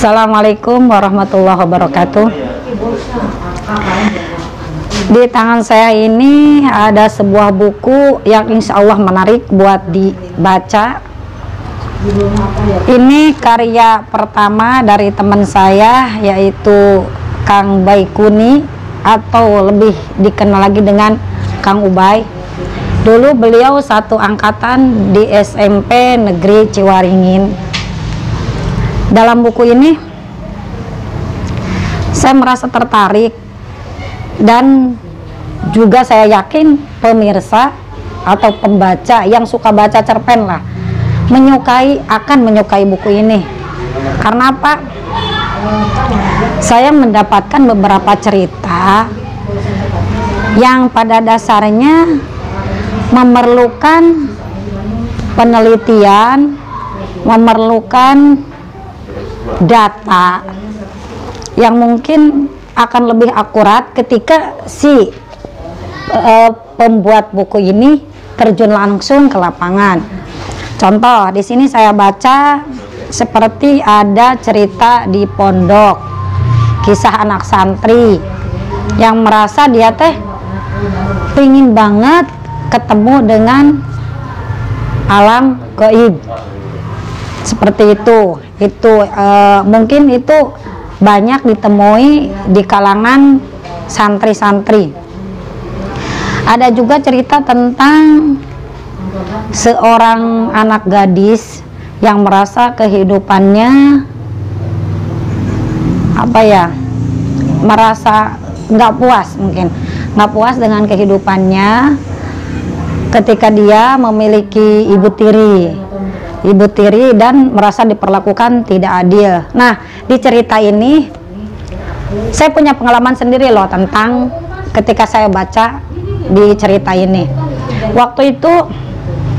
Assalamualaikum warahmatullahi wabarakatuh. Di tangan saya ini ada sebuah buku yang insya Allah menarik buat dibaca. Ini karya pertama dari teman saya, yaitu Kang Baikuni, atau lebih dikenal lagi dengan Kang Ubay. Dulu beliau satu angkatan di SMP Negeri Ciwaringin. Dalam buku ini saya merasa tertarik, dan juga saya yakin pemirsa atau pembaca yang suka baca cerpen lah akan menyukai buku ini. Karena apa? Saya mendapatkan beberapa cerita yang pada dasarnya memerlukan penelitian, memerlukan data yang mungkin akan lebih akurat ketika si pembuat buku ini terjun langsung ke lapangan. Contoh, di sini saya baca seperti ada cerita di pondok, kisah anak santri yang merasa dia pingin banget ketemu dengan alam gaib. Seperti itu mungkin itu banyak ditemui di kalangan santri-santri. Ada juga cerita tentang seorang anak gadis yang merasa kehidupannya merasa nggak puas dengan kehidupannya ketika dia memiliki ibu tiri dan merasa diperlakukan tidak adil. Nah, di cerita ini saya punya pengalaman sendiri loh tentang ketika saya baca di cerita ini. Waktu itu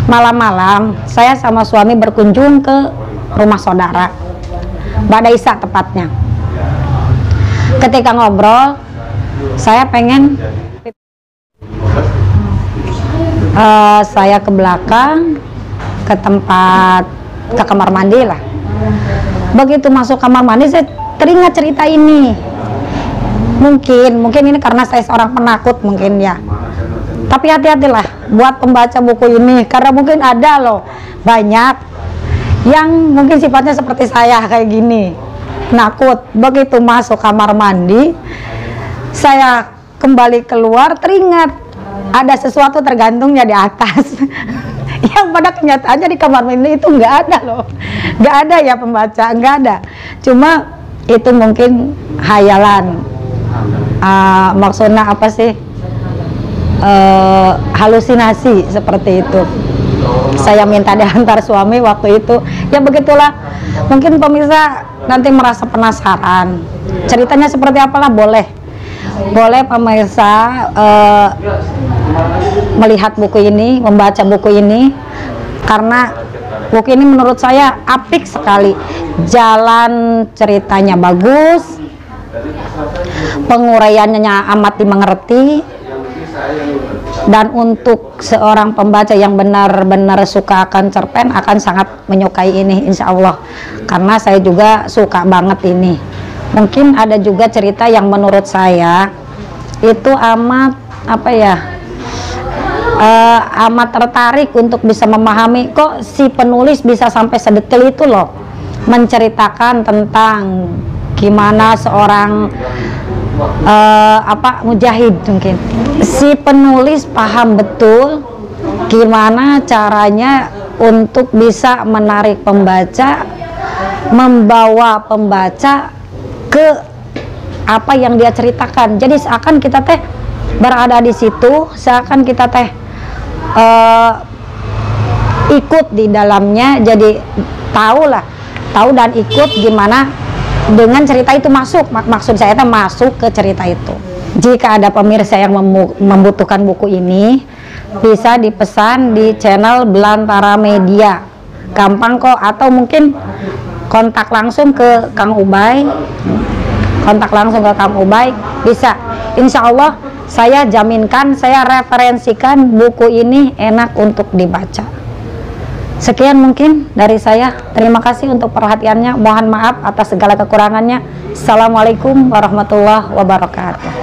malam-malam saya sama suami berkunjung ke rumah saudara, Ba'da Isya tepatnya. Ketika ngobrol, saya pengen saya ke belakang ke kamar mandi lah. Begitu masuk kamar mandi, saya teringat cerita ini. Mungkin ini karena saya seorang penakut mungkin ya. Tapi hati-hatilah buat pembaca buku ini, karena mungkin ada loh banyak yang mungkin sifatnya seperti saya kayak gini, penakut. Begitu masuk kamar mandi, saya kembali keluar, teringat ada sesuatu tergantungnya di atas. Yang pada kenyataannya di kamar mandi itu nggak ada loh, nggak ada ya pembaca, nggak ada. Cuma itu mungkin hayalan, maksudnya apa sih, halusinasi seperti itu. Saya minta diantar suami waktu itu. Ya begitulah, mungkin pemirsa nanti merasa penasaran ceritanya seperti apalah, boleh pemirsa melihat buku ini, membaca buku ini, karena buku ini menurut saya apik sekali. Jalan ceritanya bagus, penguraiannya amat dimengerti, dan untuk seorang pembaca yang benar-benar suka akan cerpen akan sangat menyukai ini insya Allah, karena saya juga suka banget ini. Mungkin ada juga cerita yang menurut saya itu amat amat tertarik untuk bisa memahami, kok si penulis bisa sampai sedetail itu loh menceritakan tentang gimana seorang mujahid. Mungkin si penulis paham betul gimana caranya untuk bisa menarik pembaca, membawa pembaca ke apa yang dia ceritakan. Jadi seakan kita berada di situ, seakan kita ikut di dalamnya, jadi tahu dan ikut gimana dengan cerita itu masuk. Maksud saya masuk ke cerita itu. Jika ada pemirsa yang membutuhkan buku ini, bisa dipesan di channel Belantara Media, gampang kok. Atau mungkin kontak langsung ke Kang Ubay, bisa. Insya Allah saya jaminkan, saya referensikan buku ini enak untuk dibaca. Sekian mungkin dari saya. Terima kasih untuk perhatiannya. Mohon maaf atas segala kekurangannya. Assalamualaikum warahmatullahi wabarakatuh.